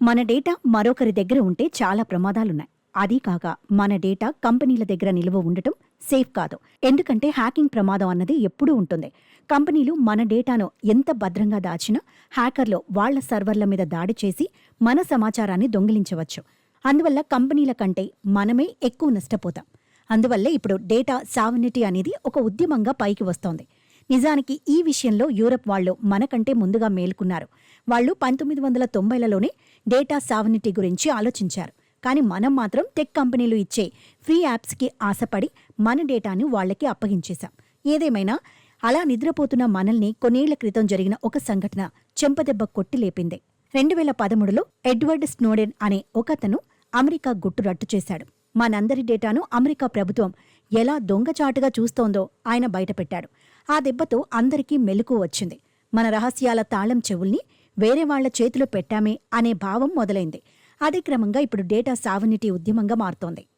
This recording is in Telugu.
మన డేటా మరొకరి దగ్గర ఉంటే చాలా ప్రమాదాలున్నాయి. అదీ కాక మన డేటా కంపెనీల దగ్గర నిలువ ఉండటం సేఫ్ కాదు. ఎందుకంటే హ్యాకింగ్ ప్రమాదం అన్నది ఎప్పుడూ ఉంటుంది. కంపెనీలు మన డేటాను ఎంత భద్రంగా దాచినా హ్యాకర్లు వాళ్ల సర్వర్ల మీద దాడి చేసి మన సమాచారాన్ని దొంగిలించవచ్చు. అందువల్ల కంపెనీల కంటే మనమే ఎక్కువ నష్టపోతాం. అందువల్లే ఇప్పుడు డేటా సావనిటీ అనేది ఒక ఉద్యమంగా పైకి వస్తోంది. నిజానికి ఈ విషయంలో యూరప్ వాళ్లు మనకంటే ముందుగా మేలుకున్నారు. వాళ్లు 1990లలోనే డేటా సావనిటీ గురించి ఆలోచించారు. కానీ మనం మాత్రం టెక్ కంపెనీలు ఇచ్చే ఫ్రీ యాప్స్కి ఆశపడి మన డేటాను వాళ్లకి అప్పగించేశాం. ఏదేమైనా అలా నిద్రపోతున్న మనల్ని కొన్నేళ్ల క్రితం జరిగిన ఒక సంఘటన చెంపదెబ్బ కొట్టి లేపింది. 2013లో ఎడ్వర్డ్ స్నోడెన్ అనే ఒకతను అమెరికా గుట్టు రట్టు చేశాడు. మనందరి డేటాను అమెరికా ప్రభుత్వం ఎలా దొంగచాటుగా చూస్తోందో ఆయన బయటపెట్టాడు. ఆ దెబ్బతో అందరికీ మెలకువ వచ్చింది. మన రహస్యాల తాళం చెవుల్ని వేరే వాళ్ల చేతిలో పెట్టామే అనే భావం మొదలైంది. అదే క్రమంగా ఇప్పుడు డేటా సావనిటీ ఉద్యమంగా మారుతోంది.